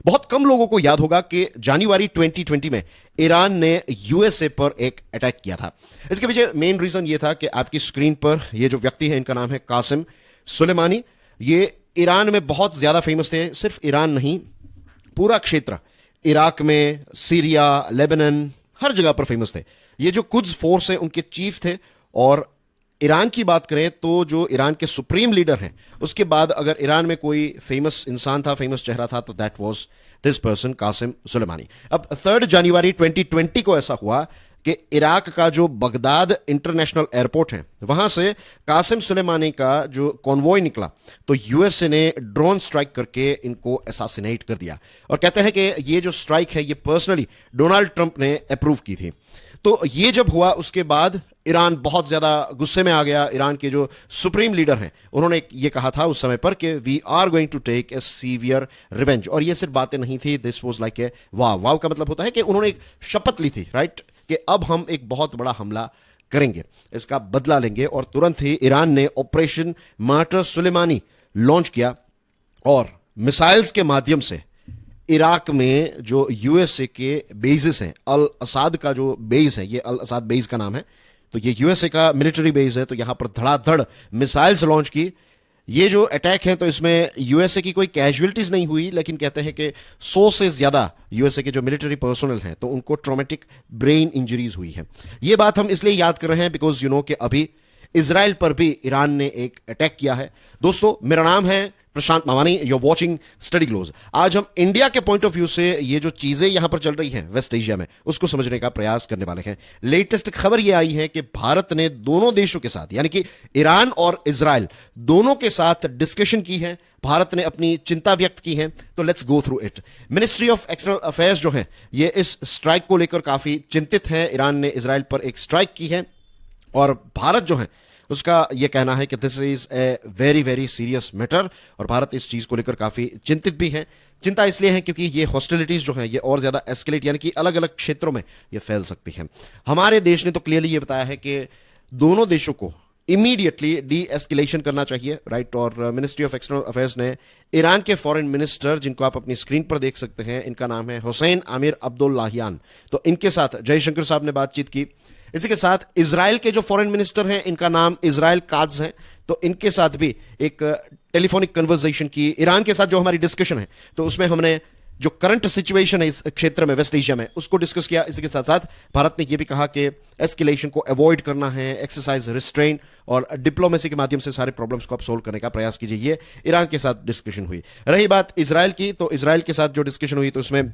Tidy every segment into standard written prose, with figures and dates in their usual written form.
बहुत कम लोगों को याद होगा कि जनवरी 2020 में ईरान ने यूएसए पर एक अटैक किया था। इसके पीछे मेन रीजन ये था कि आपकी स्क्रीन पर ये जो व्यक्ति है, इनका नाम है कासिम सुलेमानी। ये ईरान में बहुत ज्यादा फेमस थे। सिर्फ ईरान नहीं, पूरा क्षेत्र, इराक में, सीरिया, लेबनान, हर जगह पर फेमस थे। ये जो कुद्स फोर्स है उनके चीफ थे। और ईरान की बात करें तो जो ईरान के सुप्रीम लीडर हैं, उसके बाद अगर ईरान में कोई फेमस इंसान था, फेमस चेहरा था, तो that was this person, Qasem Soleimani. अब 3 जनवरी 2020 को ऐसा हुआ कि इराक का जो बगदाद इंटरनेशनल एयरपोर्ट है, वहां से कासिम सुलेमानी का जो कॉन्वॉय निकला, तो यूएसए ने ड्रोन स्ट्राइक करके इनको असैसिनेट कर दिया। और कहते हैं कि ये जो स्ट्राइक है, ये पर्सनली डोनाल्ड ट्रंप ने अप्रूव की थी। तो ये जब हुआ, उसके बाद ईरान बहुत ज्यादा गुस्से में आ गया। ईरान के जो सुप्रीम लीडर हैं, उन्होंने ये कहा था उस समय पर कि we are going to take a severe revenge. और ये सिर्फ बातें नहीं थी, this was like a wow. Wow का मतलब होता है कि उन्होंने एक शपथ ली थी, राइट, कि अब हम एक बहुत बड़ा हमला करेंगे, इसका बदला लेंगे। और तुरंत ही ईरान ने ऑपरेशन मार्टर सुलेमानी लॉन्च किया और मिसाइल्स के माध्यम से इराक में जो यूएसए के बेसिस हैं, अल असाद का जो बेस है, ये अल असाद बेस का नाम है, तो ये यूएसए का मिलिट्री बेस है, तो यहां पर धड़ाधड़ मिसाइल्स लॉन्च की। ये जो अटैक है, तो इसमें यूएसए की कोई कैजुअलिटीज नहीं हुई, लेकिन कहते हैं कि 100 से ज्यादा यूएसए के जो मिलिट्री पर्सनल हैं, तो उनको ट्रॉमेटिक ब्रेन इंजरीज हुई है। ये बात हम इसलिए याद कर रहे हैं बिकॉज यू नो कि अभी इजराइल पर भी ईरान ने एक अटैक किया है। दोस्तों, मेरा नाम है Prashant Mavani, you are watching study glows. आज हम इंडिया के पॉइंट ऑफ व्यू से ये जो चीजें यहां पर चल रही हैं वेस्ट एशिया में, उसको समझने का प्रयास करने वाले हैं। लेटेस्ट खबर यह आई है कि भारत ने दोनों देशों के साथ, यानी कि ईरान और इजराइल दोनों के साथ डिस्कशन की है। भारत ने अपनी चिंता व्यक्त की है, तो let's go through it. Ministry of external affairs जो है, ये इस स्ट्राइक को लेकर काफी चिंतित है। ईरान ने इजराइल पर एक स्ट्राइक की है और भारत जो है उसका यह कहना है कि this is a very very serious matter. और भारत इस चीज को लेकर काफी चिंतित भी है। चिंता इसलिए है क्योंकि ये हॉस्टिलिटीज जो हैं, ये और ज्यादा एस्केलेट, यानी कि अलग अलग क्षेत्रों में ये फैल सकती हैं। हमारे देश ने तो क्लियरली ये बताया है कि दोनों देशों को इमीडिएटली डी एस्केलेशन करना चाहिए, राइट। और मिनिस्ट्री ऑफ एक्सटर्नल अफेयर्स ने ईरान के फॉरेन मिनिस्टर, जिनको आप अपनी स्क्रीन पर देख सकते हैं, इनका नाम है हुसैन आमिर अब्दुल्लाहियान, तो इनके साथ जयशंकर साहब ने बातचीत की। इसी के साथ इजराइल के जो फॉरेन मिनिस्टर हैं, इनका नाम इजराइल काज है, तो इनके साथ भी एक टेलीफोनिक कन्वर्सेशन की। ईरान के साथ जो हमारी डिस्कशन है, तो उसमें हमने जो करंट सिचुएशन है इस क्षेत्र में, वेस्ट एशिया में, उसको डिस्कस किया। इसी के साथ साथ भारत ने यह भी कहा कि एस्केलेशन को अवॉइड करना है, एक्सरसाइज रिस्ट्रेन और डिप्लोमेसी के माध्यम से सारे प्रॉब्लम्स को आप सोल्व करने का प्रयास कीजिए। ये ईरान के साथ डिस्कशन हुई। रही बात इजराइल की, तो इजराइल के साथ जो डिस्कशन हुई, तो उसमें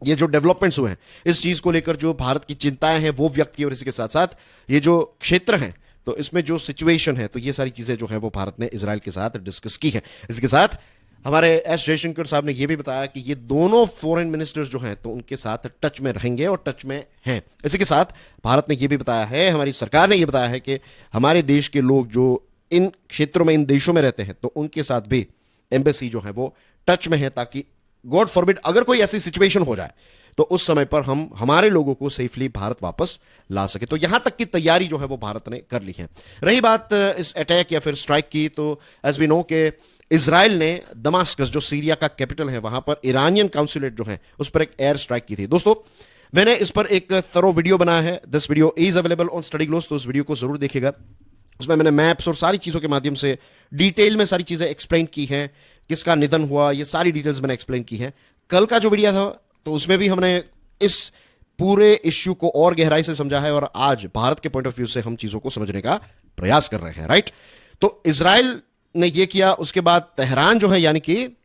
ये जो डेवलपमेंट्स हुए हैं, इस चीज को लेकर जो भारत की चिंताएं हैं वो व्यक्त की। और इसी के साथ साथ ये जो क्षेत्र है, तो इसमें जो सिचुएशन है, तो ये सारी चीजें जो है वो भारत ने इजराइल के साथ डिस्कस की है। इसके साथ हमारे एस जयशंकर साहब ने यह भी बताया कि ये दोनों फॉरेन मिनिस्टर्स जो हैं, तो उनके साथ टच में रहेंगे और टच में हैं। इसी के साथ भारत ने यह भी बताया है, हमारी सरकार ने यह बताया है कि हमारे देश के लोग जो इन क्षेत्रों में, इन देशों में रहते हैं, तो उनके साथ भी एम्बेसी जो है वो टच में है, ताकि गॉड फॉरबिड अगर कोई ऐसी सिचुएशन हो जाए, तो उस समय पर हम हमारे लोगों को सेफली भारत वापस ला सके। तो यहां तक की तैयारी जो है वो भारत ने कर ली है। रही बात इस अटैक या फिर स्ट्राइक की, तो एज वी नो के इजराइल ने दमास्कस, जो सीरिया का कैपिटल है, वहां पर ईरानियन काउंसुलेट जो है, उस पर एक एयर स्ट्राइक की थी। दोस्तों, मैंने इस पर एक थरो वीडियो बनाया है। This video is available on study glows, तो उस वीडियो को जरूर देखिएगा। उसमें मैंने मैप्स और सारी चीजों के माध्यम से डिटेल में सारी चीजें एक्सप्लेन की हैं, किसका निधन हुआ, ये सारी डिटेल्स मैंने एक्सप्लेन की है। कल का जो वीडियो था, तो उसमें भी हमने इस पूरे इश्यू को और गहराई से समझा है। और आज भारत के पॉइंट ऑफ व्यू से हम चीजों को समझने का प्रयास कर रहे हैं, राइट। तो इजराइल ने यह किया, उसके बाद तेहरान जो है, यानी कि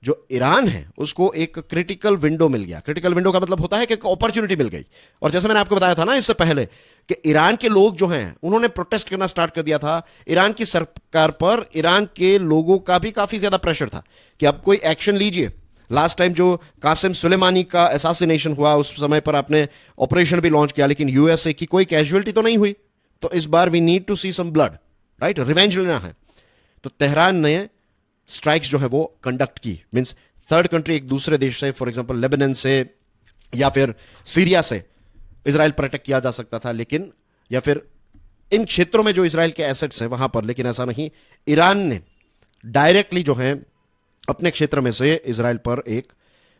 जो ईरान है, उसको एक क्रिटिकल विंडो मिल गया। क्रिटिकल विंडो का मतलब होता है कि एक अपॉर्चुनिटी मिल गई। और जैसे मैंने आपको बताया था ना इससे पहले, कि ईरान के लोग जो हैं, उन्होंने प्रोटेस्ट करना स्टार्ट कर दिया था ईरान की सरकार पर। ईरान के लोगों का भी काफी ज्यादा प्रेशर था कि अब कोई एक्शन लीजिए। लास्ट टाइम जो कासिम सुलेमानी का असैसिनेशन हुआ, उस समय पर आपने ऑपरेशन भी लॉन्च किया, लेकिन यूएसए की कोई कैजुअलिटी तो नहीं हुई। तो इस बार we need to see some blood, right, revenge लेना है। तो तेहरान ने स्ट्राइक्स जो है वो कंडक्ट की। मींस थर्ड कंट्री, एक दूसरे देश से, फॉर एग्जांपल लेबनान से या फिर सीरिया से इजराइल पर अटैक किया जा सकता था, लेकिन या फिर इन क्षेत्रों में जो इजराइल के एसेट्स हैं वहां पर, लेकिन ऐसा नहीं। ईरान ने डायरेक्टली जो है अपने क्षेत्र में से इजराइल पर एक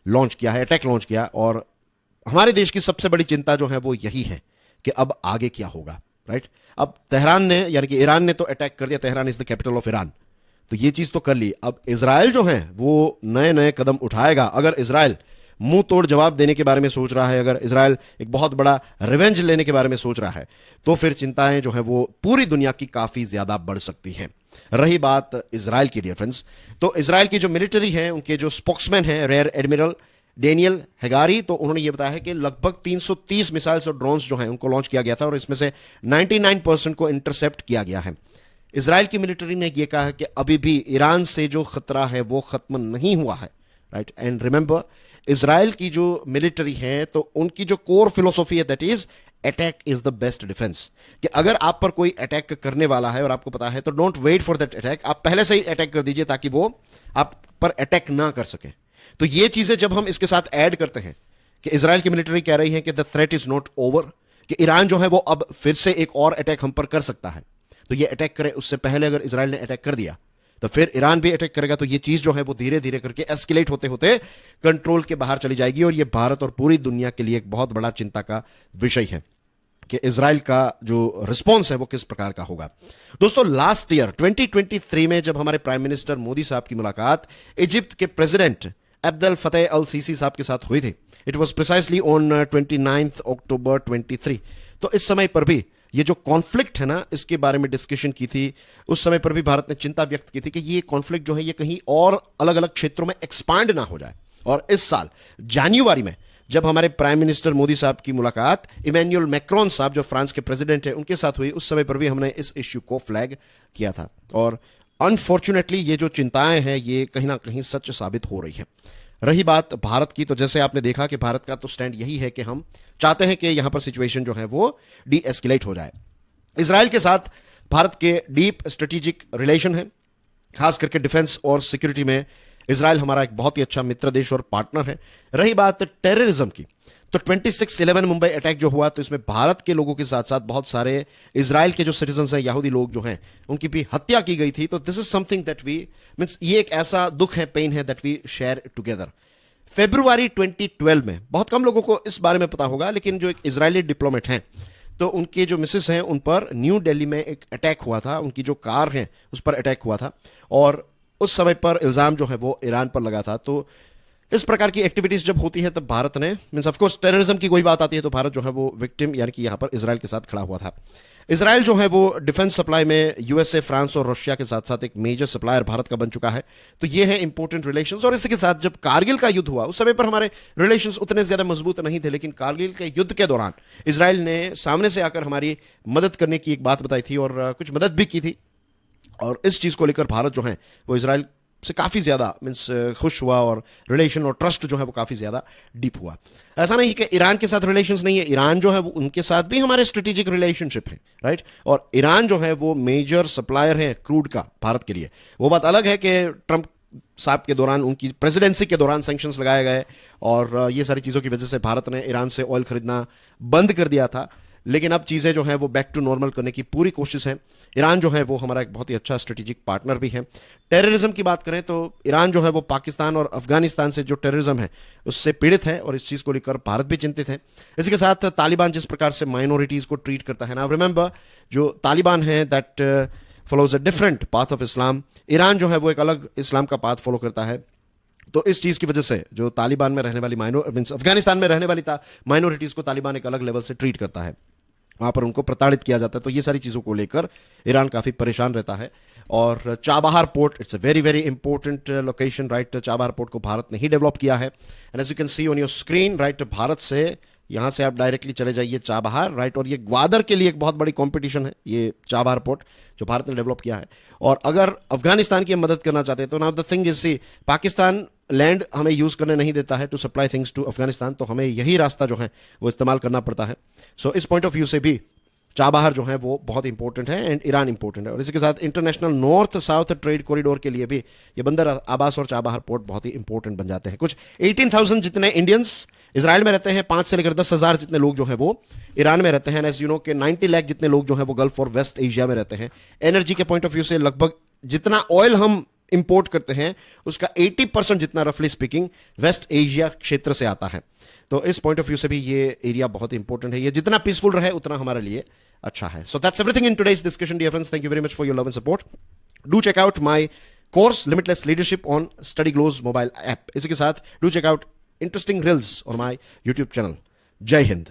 लॉन्च किया है, अटैक लॉन्च किया, और हमारे देश की सबसे बड़ी चिंता जो है वो यही है कि अब आगे क्या होगा, राइट। अब तेहरान ने, यानी कि ईरान ने तो अटैक कर दिया, Tehran is the capital of Iran, तो ये चीज तो कर ली। अब इजराइल जो है वो नए नए कदम उठाएगा। अगर इजराइल मुंह तोड़ जवाब देने के बारे में सोच रहा है, अगर इजराइल एक बहुत बड़ा रिवेंज लेने के बारे में सोच रहा है, तो फिर चिंताएं जो है वो पूरी दुनिया की काफी ज्यादा बढ़ सकती हैं। रही बात इजराइल की, डियर फ्रेंड्स, तो इजराइल की जो मिलिट्री है, उनके जो स्पोक्समैन है रेयर एडमिरल डेनियल हेगारी, तो उन्होंने ये बताया है कि लगभग 330 मिसाइल्स और ड्रोन्स जो हैं उनको लॉन्च किया गया था, और इसमें से 99% को इंटरसेप्ट किया गया है। इजराइल की मिलिट्री ने यह कहा है कि अभी भी ईरान से जो खतरा है वो खत्म नहीं हुआ है, राइट। एंड रिमेंबर, इजराइल की जो मिलिट्री है तो उनकी जो कोर फिलोसॉफी है that is attack is the best defence, कि अगर आप पर कोई अटैक करने वाला है और आपको पता है, तो don't wait for that attack, आप पहले से ही अटैक कर दीजिए ताकि वो आप पर अटैक ना कर सके। तो ये चीजें जब हम इसके साथ ऐड करते हैं कि इजराइल की मिलिट्री कह रही है कि the threat is not over, कि ईरान जो है वो अब फिर से एक और अटैक हम पर कर सकता है, तो ये अटैक करे उससे पहले अगर इजराइल ने अटैक कर दिया तो फिर ईरान भी अटैक करेगा, तो ये चीज जो है वो धीरे धीरे करके एस्केलेट होते होते कंट्रोल के बाहर चली जाएगी, और ये भारत और पूरी दुनिया के लिए एक बहुत बड़ा चिंता का विषय है कि इजराइल का जो रिस्पॉन्स है वो किस प्रकार का होगा। दोस्तों, लास्ट ईयर 2023 में जब हमारे प्राइम मिनिस्टर मोदी साहब की मुलाकात इजिप्ट के प्रेसिडेंट अब्देल फतेह अल सीसी साहब के साथ हुई थी, इट वॉज प्रिसाइसली ऑन 29 अक्टूबर 23, तो इस समय पर भी ये जो कॉन्फ्लिक्ट है ना, इसके बारे में डिस्कशन की थी। उस समय पर भी भारत ने चिंता व्यक्त की थी कि ये कॉन्फ्लिक्ट जो है ये कहीं और अलग अलग क्षेत्रों में एक्सपांड ना हो जाए। और इस साल जनवरी में जब हमारे प्राइम मिनिस्टर मोदी साहब की मुलाकात इमैनुअल मैक्रोन साहब, जो फ्रांस के प्रेसिडेंट हैं, उनके साथ हुई, उस समय पर भी हमने इस इश्यू को फ्लैग किया था। और अनफॉर्चुनेटली ये जो चिंताएं हैं ये कहीं ना कहीं सच साबित हो रही है। रही बात भारत की, तो जैसे आपने देखा कि भारत का तो स्टैंड यही है कि हम चाहते हैं कि यहां पर सिचुएशन जो है वो डी एस्केलेट हो जाए। इजराइल के साथ भारत के डीप स्ट्रेटेजिक रिलेशन है, खास करके डिफेंस और सिक्योरिटी में इजराइल हमारा एक बहुत ही अच्छा मित्र देश और पार्टनर है। रही बात टेररिज्म की, तो 26/11 मुंबई अटैक जो हुआ, तो इसमें भारत के लोगों के साथ साथ बहुत सारे इजराइल के जो सिटीजन हैं, यहूदी लोग जो हैं, उनकी भी हत्या की गई थी। तो this is something that we means, ये एक ऐसा दुख है, पेन है दैट वी शेयर टुगेदर। फरवरी 2012 में, बहुत कम लोगों को इस बारे में पता होगा, लेकिन जो एक इजरायली डिप्लोमेट हैं, तो उनके जो मिसेस हैं उन पर न्यू दिल्ली में एक अटैक हुआ था, उनकी जो कार है उस पर अटैक हुआ था, और उस समय पर इल्जाम जो है वो ईरान पर लगा था। तो इस प्रकार की एक्टिविटीज जब होती है तब भारत ने, मींस ऑफ कोर्स टेररिज्म की कोई बात आती है तो भारत जो है वो विक्टिम, यानी कि यहां पर इजराइल के साथ खड़ा हुआ था। इजराइल जो है वो डिफेंस सप्लाई में यूएसए, फ्रांस और रशिया के साथ साथ एक मेजर सप्लायर भारत का बन चुका है। तो ये है इंपॉर्टेंट रिलेशंस। और इसी के साथ जब कारगिल का युद्ध हुआ, उस समय पर हमारे रिलेशंस उतने ज्यादा मजबूत नहीं थे, लेकिन कारगिल के युद्ध के दौरान इजराइल ने सामने से आकर हमारी मदद करने की एक बात बताई थी, और कुछ मदद भी की थी। और इस चीज को लेकर भारत जो है वो इजराइल से काफी ज्यादा मींस खुश हुआ, और रिलेशन और ट्रस्ट जो है वो काफी ज्यादा डीप हुआ। ऐसा नहीं कि ईरान के साथ रिलेशंस नहीं है, ईरान जो है वो उनके साथ भी हमारे स्ट्रेटेजिक रिलेशनशिप है, राइट। और ईरान जो है वो मेजर सप्लायर है क्रूड का भारत के लिए। वो बात अलग है कि ट्रंप साहब के दौरान, उनकी प्रेसिडेंसी के दौरान सैंक्शंस लगाए गए, और ये सारी चीजों की वजह से भारत ने ईरान से ऑयल खरीदना बंद कर दिया था। लेकिन अब चीज़ें जो हैं वो बैक टू नॉर्मल करने की पूरी कोशिश है। ईरान जो है वो हमारा एक बहुत ही अच्छा स्ट्रेटेजिक पार्टनर भी है। टेररिज्म की बात करें तो ईरान जो है वो पाकिस्तान और अफगानिस्तान से जो टेररिज्म है उससे पीड़ित है, और इस चीज़ को लेकर भारत भी चिंतित है। इसी के साथ तालिबान जिस प्रकार से माइनॉरिटीज़ को ट्रीट करता है ना, रिमेंबर जो तालिबान है that follows a different path of Islam. Iran जो है वो एक अलग इस्लाम का पाथ फॉलो करता है। तो इस चीज़ की वजह से जो तालिबान में रहने वाली अफगानिस्तान में रहने वाली माइनॉरिटीज़ को तालिबान एक अलग लेवल से ट्रीट करता है, वहां पर उनको प्रताड़ित किया जाता है। तो ये सारी चीज़ों को लेकर ईरान काफ़ी परेशान रहता है। और Chabahar port, it's a very very important location, right. Chabahar port को भारत ने ही डेवलप किया है, and as you can see on your screen, right, Bharat से यहाँ से आप डायरेक्टली चले जाइए चाबहार, राइट। और ये ग्वादर के लिए एक बहुत बड़ी कंपटीशन है ये चाबहार पोर्ट जो भारत ने डेवलप किया है। और अगर अफगानिस्तान की मदद करना चाहते हैं तो now the thing is, see Pakistan land हमें यूज करने नहीं देता है to supply things to Afghanistan, तो हमें यही रास्ता जो है वो इस्तेमाल करना पड़ता है। सो इस पॉइंट ऑफ व्यू से भी चाबहार जो है वो बहुत इंपॉर्टेंट है, एंड ईरान इंपॉर्टेंट है। और इसी के साथ international north south trade corridor के लिए भी ये बंदर अब्बास और चाबहार पोर्ट बहुत ही इंपॉर्टेंट बन जाते हैं। कुछ 18,000 जितने इंडियंस इसराइल में रहते हैं, 5 से लेकर 10,000 जितने लोग जो है वो ईरान में रहते हैं, एज यू नो के 90 लाख जितने लोग जो है वो गल्फ और वेस्ट एशिया में रहते हैं। एनर्जी के पॉइंट ऑफ व्यू से लगभग जितना ऑयल हम इंपोर्ट करते हैं उसका 80% जितना रफली स्पीकिंग वेस्ट एशिया क्षेत्र से आता है। तो इस पॉइंट ऑफ व्यू से भी ये एरिया बहुत इंपॉर्टेंट है। ये जितना पीसफुल रहे उतना हमारे लिए अच्छा है। So that's everything in today's discussion dear friends. Thank you very much for your love and support. Do check out my course limitless leadership on study glows mobile app. इसी के साथ do check out interesting reels on my YouTube channel. जय हिंद।